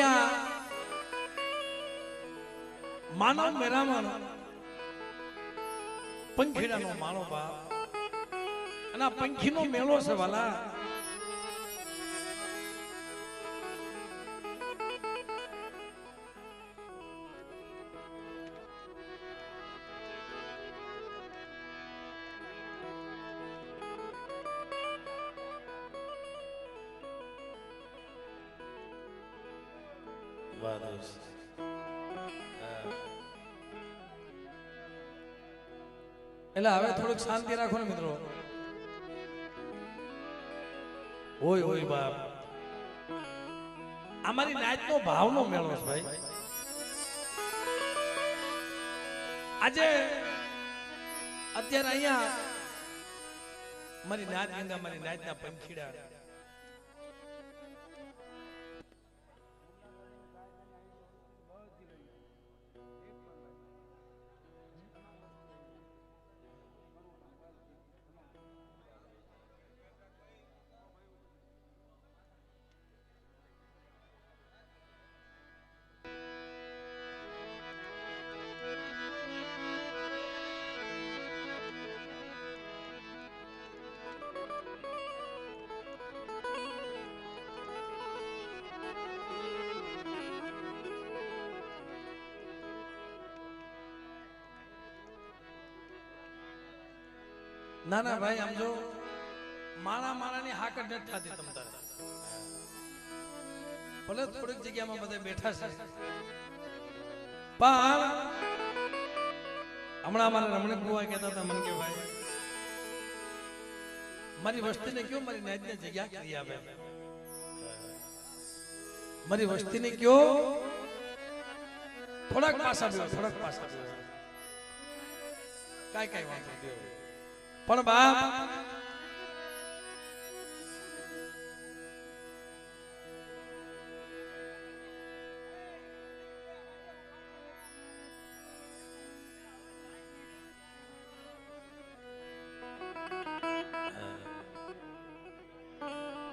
અહીંયા માનવ મેરામણ પંખીડાનો માળો બાપ અને આ પંખીનો મેળો છે વાલા. એટલે હવે થોડુંક શાંતિ રાખો ને મિત્રો. ઓય ઓય બાપ, અમારી નાચનો ભાવનો મેળો છે ભાઈ. આજે અત્યારે અહીંયા મારી નાચ ગંગા, મારી નાચના પંખીડા ના ના ભાઈ, આમ જો માણા માણાની હાકર નથી થતી તમ તારે. ભલે થોડીક જગ્યામાં બધા બેઠા છે, પણ હમણાં અમારા રમણીક બુઆ કહેતા હતા મને કે ભાઈ મારી વસ્તીને કયો મારી નાચને જગ્યા કરી આપે, મારી વસ્તીને કયો થોડાક પાસા બેવો, થોડાક પાસા બેવો, કાંઈ કાંઈ વાંધો બેવો. પણ બાપ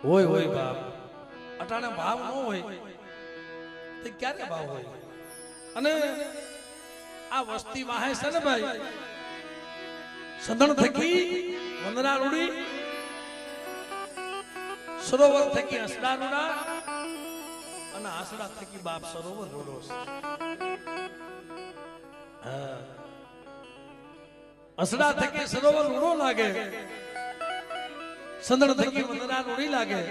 હોય હોય બાપ, અટાણે ભાવ ન હોય તે ક્યારે ભાવ હોય? અને આ વસ્તી વાહે છે ને ભાઈ, સદણ થકી વંદના રૂડી, સરોવર થકી હસડા રૂડા, અને હસડા થકી બાપ સરોવર રૂડો છે. હસડા થકી સરોવર રૂડો લાગે, સદણ થકી વંદના રૂડી લાગે,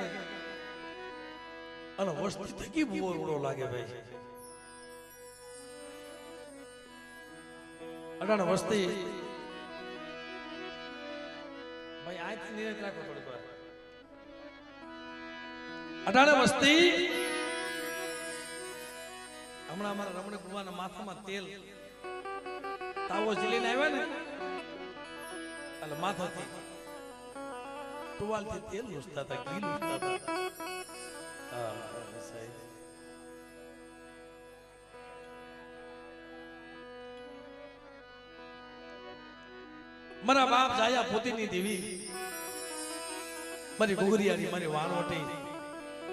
અને વસ્તી થકી ભૂવો રૂડો લાગે ભાઈ. અટાણે વસ્તી ભાઈ આજ નિયત રાખો થોડીક વાર. અટાણે વસ્તી હમણાં અમારા રમણીક ભુવાના માથામાં તેલ તાવો ઝીલીને આવ્યા ને, એટલે માથાથી ટુવાલથી તેલ લૂસતા હતા, ઘી લૂસતા હતા. મારા બાપ જાયા પોતીની દેવી, મારી ઘુઘરિયાની, મારી વાણોટી,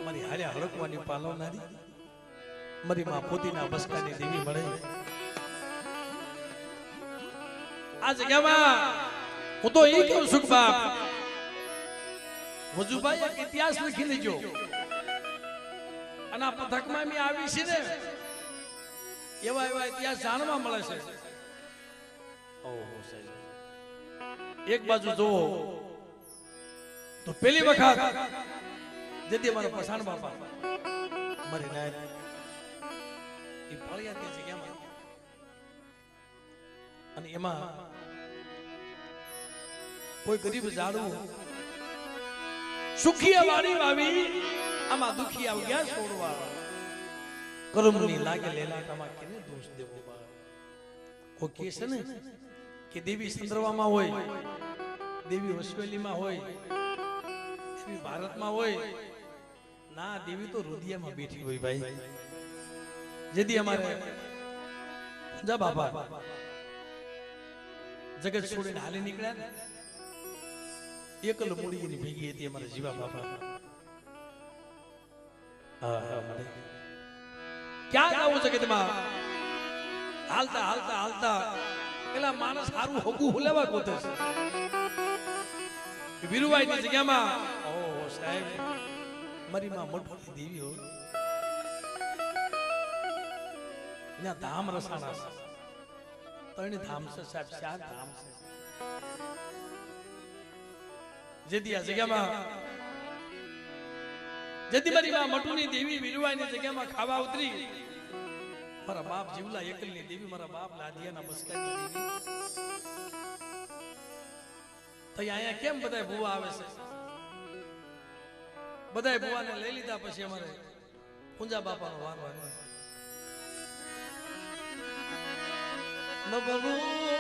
મારી હાલ્યા હળકવાની પાલવનારી, મારી માં પોતીના બસકાની દેવી મળે. આ જગ્યામાં હું તો એ કહું છું બાપ, વજુભાઈ એક ઇતિહાસ લખી લેજો, અને આ પથકમાં મેં આવી છે ને એવા એવા ઇતિહાસ જાણવા મળે છે. ઓહો સાહેબ, એક બાજુ જોવો તો પેલી વખત જેથી મારા પસાણ બાપા મારી નાય એ ફળિયા તે જગ્યામાં, અને એમાં કોઈ ગરીબ ઝાડવું સુખી વાડી વાવી, આમાં દુખી આવી ગયા છોડવા, કર્મની લાગે લેલાટામાં કેને દોષ દેવો બા. કોઈ કહે છે ને કે દેવી સંદર્ભમાં હોય, દેવી વસવેલીમાં હોય, દેવી ભારતમાં હોય, ના દેવી તો રુદિયામાં બેઠી હોય ભાઈ. જેથી અમારે જા બાપા જગત છોડીને હાલી નીકળ્યા ને, એકલ મૂડીની ભેગી હતી અમારા જીવા બાપા. હા હા મળે ક્યાં જવું છે કે તેમાં હાલતા હાલતા હાલતા પેલા માણસ સારું હોગું હુલેવા ગોતે છે વીરુબાઈની જગ્યામાં ઓહો સાહેબ મારી માં મોટી દેવી હો ત્યાં ધામ રસાણા છે ત્રણ ધામ છે સાહેબ 4 ધામ છે જેથી આ જગ્યામાં જેથી મારી માં મટુની દેવી વીરુબાઈની જગ્યામાં ખાવા ઉતરી મારા બાપ જીવલા એકલની દેવી મારા બાપ લાદિયાના મસ્કાની દેવી તો અહીંયા કેમ બધાય ભૂવા આવે છે બધાય ભૂવાને લઈ લીધા પછી અમારે પૂંજા બાપાનો વારો આવ્યો નબળું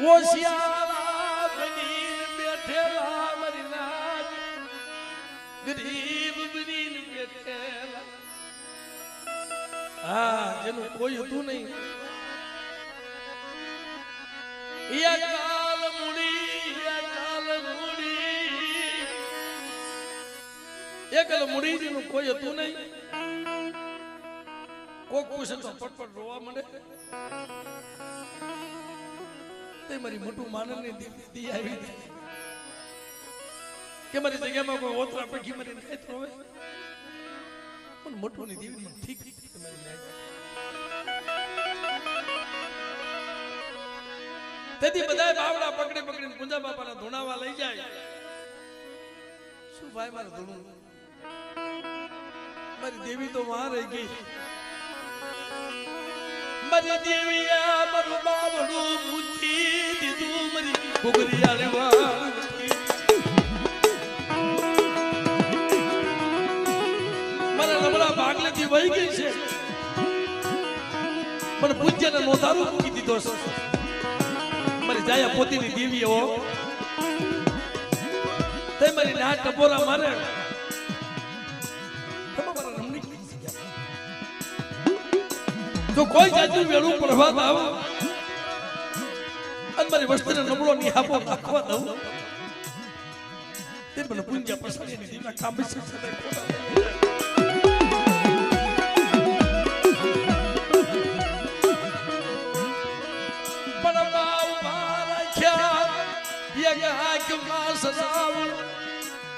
ઓશિયારા બનીને બેઠેલા મારી નાજ ગરીબ બનીને બેઠેલા હા જેનું કોઈ હતું નહીં કાલ મુડી જેનું કોઈ હતું નહીં કોક પૂછે તો પટપટ રોવા મળે મારી મોટું માનવની દીદી આવી કે મારી જગ્યામાં કોઈ ઓતરા પૈકી મારી નહીં રોવે પણ મોટું ની દેવી ઠીક તેથી બધા બાવડા પકડી પકડીને પૂંજા બાપાના ધૂણાવા લઈ જાય શું ભાઈ મારું ધૂણું મારી દેવી તો વહાં રહી ગઈ મારી દેવી મારું બાવડું મૂકી દીધું મારી ઘુઘરીયાને મારા નબળા ભાગલેથી વહી ગઈ છે મને પૂજ્યને નોંધારું મૂકી દીધો છે મારી જાયા પોતીની દેવી હો તે મારી ના ટપોરા મારે જો કોઈ જાતનું વેળું પ્રભાત આવ અને મારી વસ્તીને નબળો નિહાપો નાખવા દઉં તે મને પૂંજા પસાડીની દીના કામ છે પણ બાવ મારા ખ્યાલ એક આંખમાં સદાવણ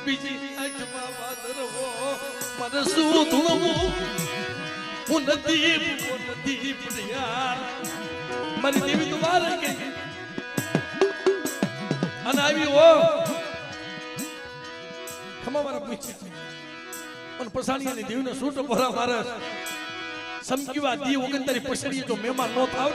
બીજી આંખમાં વાદરવો મને શું ધૂણવું હું નદી પડ્યા મારી દેવી તો બહાર રહી ગઈ અને આવી ઓ ખમા મારા પૂછ્યા પણ પસાણીયાની દેવીને સૂટ ભરા મારે સમકીવા દી વગર તારી પસડીએ જો મહેમાન નો થાવ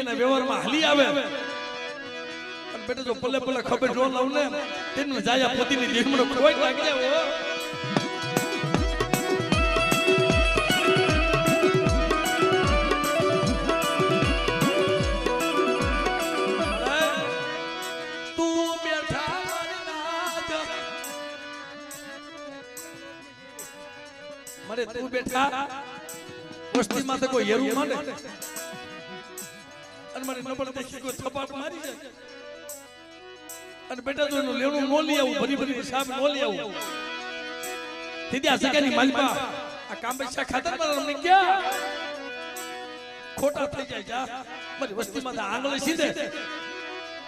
ને વ્યવહારમાં હાલી આવે બેટા જો પલે પલે ખબર જો લઉં ને તેનું જાયા પોતીની દેહમાં કોઈ લાગી જાય તું બેઠા મારે તું બેઠા વસ્તીમાં તો કોઈ હેરું માંડે અને મને નબળ દેખી કોઈ થપાટ મારી જાય અને બેટા જો એનું લેણું નો લઈ આવું ભરી ભરી સાહેબ નો લઈ આવું તીધી આ જગ્યાની માલપા આ કાંબેશા ખાતર માં રમી ગયા ખોટા થઈ જાય જા મારી વસ્તીમાં આંગળી સીધે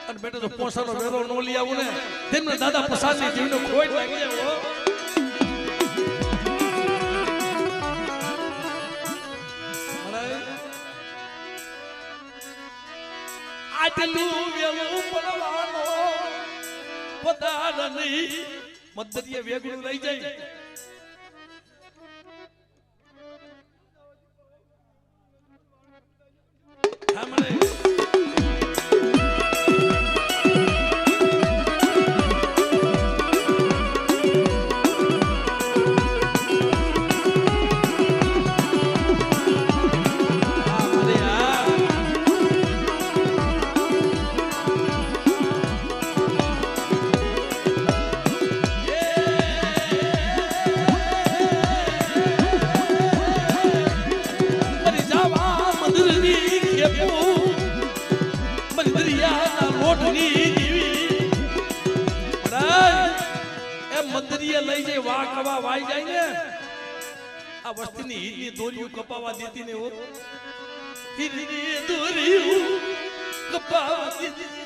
અને બેટા જો પોસાનો વેરો નો લઈ આવું ને તેમને દાદા પ્રસાદની જીવનો ખોટ લાગી જાય આટલું વેલું પડવાનો પધારની મદ્દરીએ વેગળું રહી જાય સાંભળે લઈ જાય વા કવા વાઈ જાય ને આ વસ્તીની હીરની દોરીઓ કપાવા દેતી ને હીરની દોરીઓ કપાવા દેતી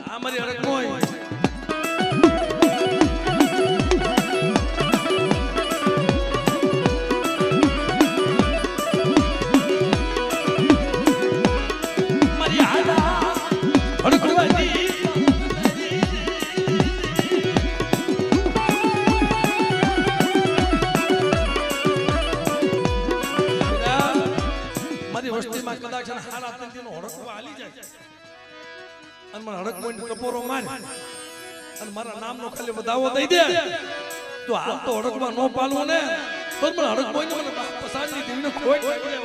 આ મારી અડક મોય મારી હાડા અડકવાની વસ્તીમાં કદાચ હારા તંતીનો હડકવા આલી જાય અને મને હડક પોઈન્ટ ટપોરો માર અને મારા નામનો ખાલી વધાવો દઈ દે તો હાલ તો હડકવા નો પાલવું ને તો મને હડક પોઈન્ટ મને પ્રસાદની દીવને ખોટ લાગી જાય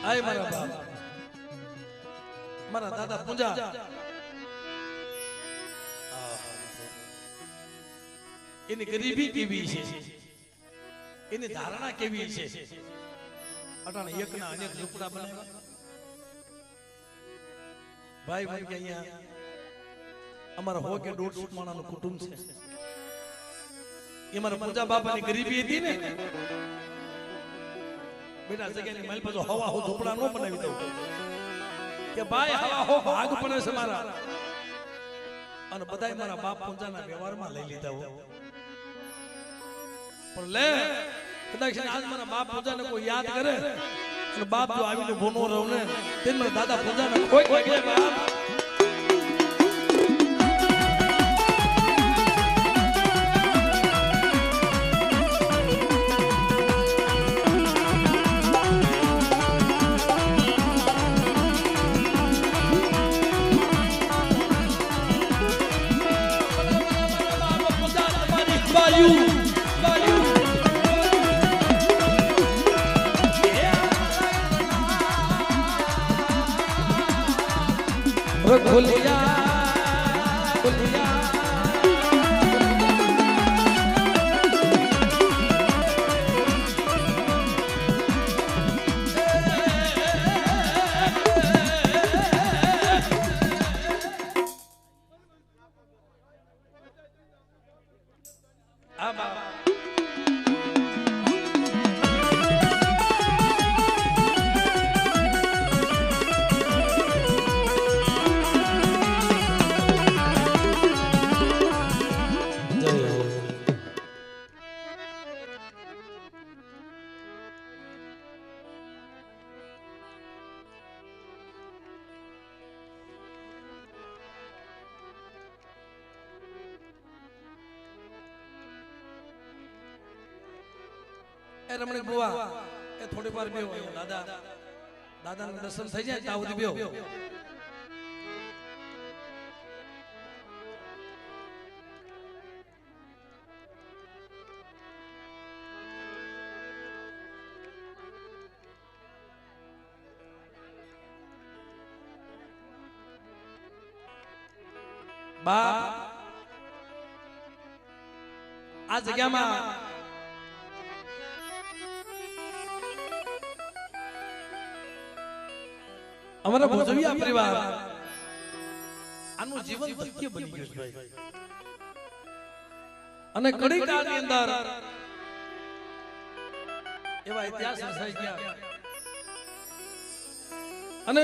આય મારા બાપ મારા દાદા પૂજા એની ગરીબી કેવી છે એની ધારણા કેવી છે અટાણે એકના અનેક ઝૂંપડા બનાવ્યા ભાઈ ભાઈ કે અહીંયા અમારા 100 કે 150 માણસનું કુટુંબ છે એ મારા પૂજા બાપાની ગરીબી હતી ને બેટા જગ્યાની માલ પાછો હવા હો ઝૂંપડા નો બનાવી દઉં કે ભાઈ હવા હો ભાગ પડે છે મારા અને બધાય મારા બાપ પૂજાના વ્યવહારમાં લઈ લીધા હો પણ લે કદાચ આજ મારા બાપ પૂજાને કોઈ યાદ કરે અને બાપ જો આવીને ભોનો રહો ને તેમ મારા દાદા પૂજાને કોઈ કે બાપ ખુલિયા ખુલિયા આ બાબા રમણીક બુવા એ થોડી વાર બેહો દાદા દાદાનું દર્શન થઈ જાય ત્યાં સુધી બેહો બા આ જગ્યામાં અમારા ભોજવિયા પરિવાર આનું જીવન ધન્ય બની ગયું છે ભાઈ. અને કડી કાળની અંદર એવા ઇતિહાસ રચાઈ ગયા. અને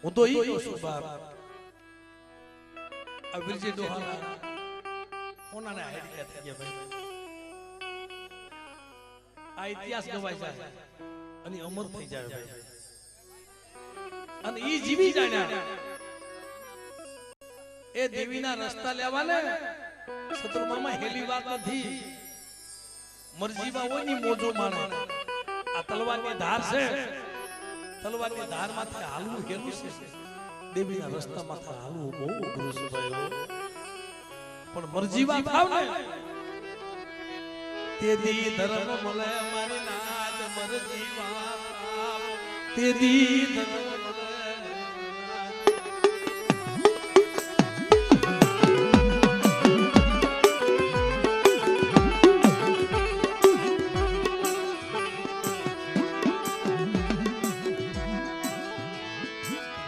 હું તો ઈ કહું છું બાપ, આ વિરજી ડોહાના ઓનાને હાઈડિયા થઈ ગયા ભાઈ. આ ઇતિહાસ ગવાય જાય અને અમર થઈ જાય ભાઈ. અને ઈ જીવી જાણ્યા એ દેવીના રસ્તા લેવાને શત્રુમાં હેલી વાત નથી. મરજીમાં હોય ની મોજો માણે. આ તલવારની ધાર છે, તલવારની ધાર માંથી હાલવું હેલું છે, દેવીના રસ્તા માંથી હાલવું બહુ અઘરું છે ભાઈ. પણ મરજીવા થાવ ને તેદી ધર્મ મળે મારી નાદ. મરજીવા થાવ તેદી ધર્મ મળે.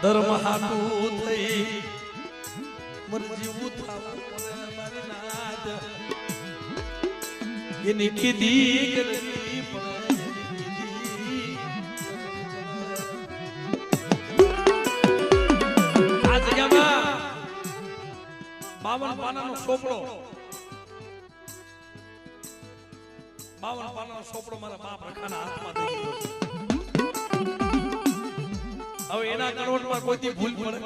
ધર્મ હાટું થઈ મરજીવું થાવું મારી નાદ. એની કીધી કરવી આ જગ્યામાં 52 પાનાનો સોપડો, 52 પાનાનો સોપડો મારા બાપ રખાના હાથમાં દઈ દીધો છે. હવે એના કરોડમાં કોઈથી ભૂલ પડે?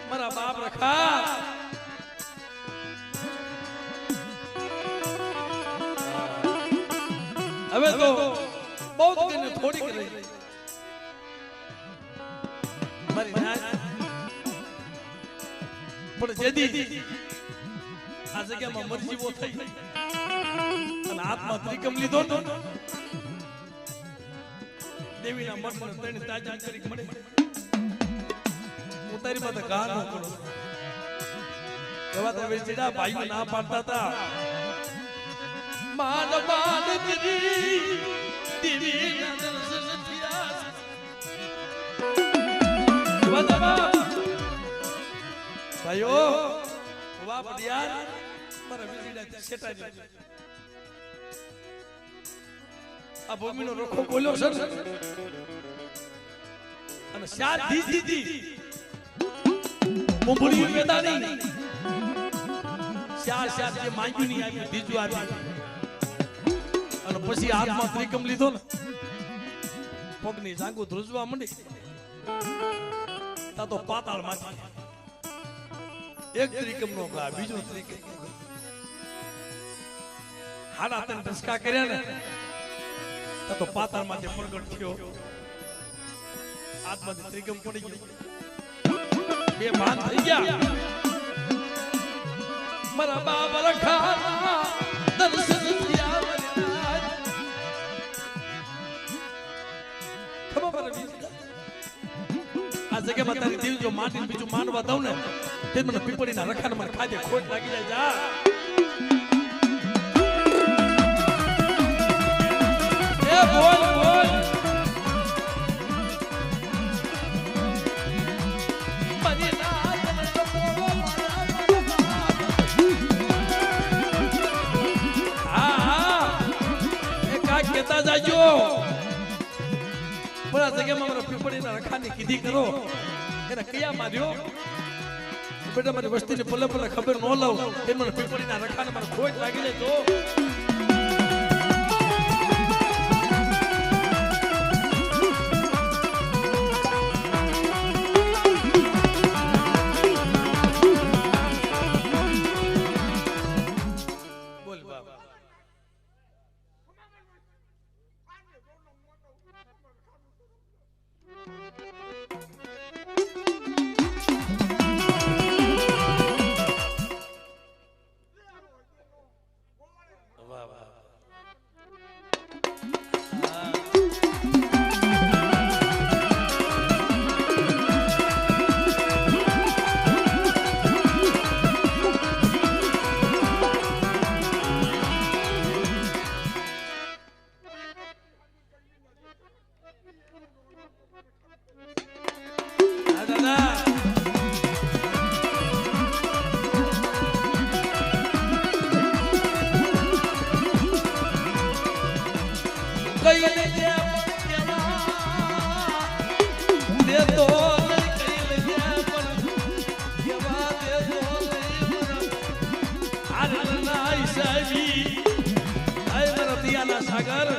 મારા બાપ રખા હવે તો બહુ કરીને થોડીક રહી મારી નાચ. પણ જેદી આ જગ્યામાં મરજીવો થઈ અને હાથમાં ત્રિકમ લીધો તો દેવીના મઠને તને તાજા કરી મળે. હું તારી પાસે ગા ન કરું. એવા તો વેચીડા ભાઈઓ ના પાડતા હતા. માન માન કરી દેવીના દર્શન થયા. ભાઈઓ વાહ પડિયાર મારા વેચીડા સેટાઈ. આ ભૂમિનો રખો બોલ્યો સર અને શાદ દીધી મુંબડી મેદાની શાદ શાદ જે માંગ્યું નહીં આપ્યું દીજું આપ્યું. અને પછી હાથમાં ત્રિકમ લીધો ને પગની જાંગુ ધ્રુજવા માંડી. તા તો પાતાળ માંથી એક ત્રિકમ નો ગા, બીજો ત્રિકમ નો ગા. હાડા તને ઢસકા કર્યા ને તો પાતાળ માંથી પ્રગટ થયો. હાથમાંથી ત્રિકમ પડી ગયો. બે ભાન થઈ ગયા. મારા બાબા રખા દર્શન થયા. ખબર પડે આ જગ્યામાં તારી દેવ જો માટીને બીજું માનવા દઉં ને તે મને પીપળીના રખાને મને ખાજે ખોટ લાગી જાય. જા એ બોલ બોલ કેતા જાજો. પણ આ જગ્યામાં મારા પીપળીના રખાની કીધી કરો એને કયા માર્યો બેટા. મારી વસ્તીને પલે પલે ખબર ન લઉં તે મને પીપળીના રખાને મને ખોટ લાગી જાય તો વાહ વાહ. કઈ લેજે દેતો કઈ લેજે કેવા દેતો આરના ઈસાજી આય મારા દિયાના સાગર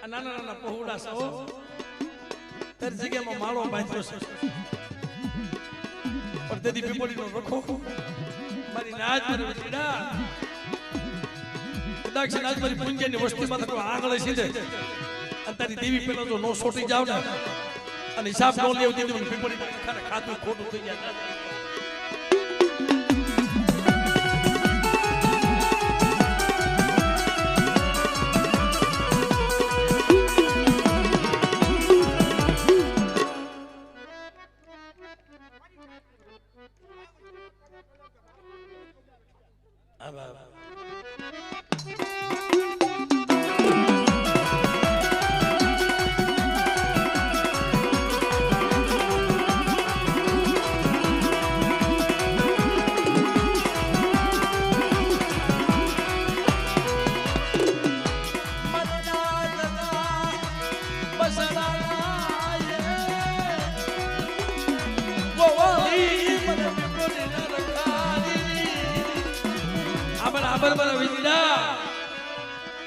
નાના નાના પહોળા સૌ તારી જગ્યામાં માળો બાંધ્યો છે પણ તેથી પીપળીનો રખો મારી નાચ મારી વીડા કદાચ નાચ મારી પુંજ્યની વસ્તીમાં તો આંગળે સીધે અને તારી દેવી પેલા જો નો સોટી જાવ ને અને હિસાબ નો લેવ દીધી પીપળી ખાતું ખોટું થઈ જાય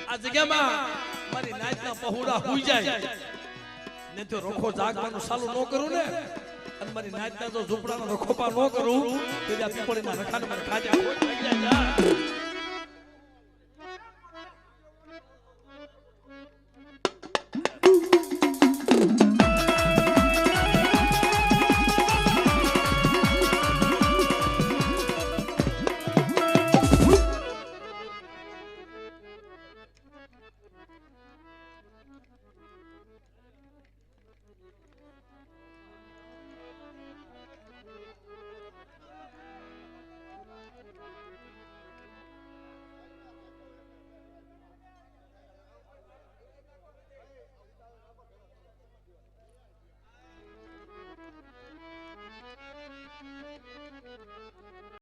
આ જગ્યામાં મારી નાચના પહોળા હુઈ જાય ને તો રખો જાગવાનું ચાલુ ન કરું ને અને મારી નાચના જો ઝૂંપડાનો રખોપા ન કરું તો પીપળીના રખાને મારે ખાજા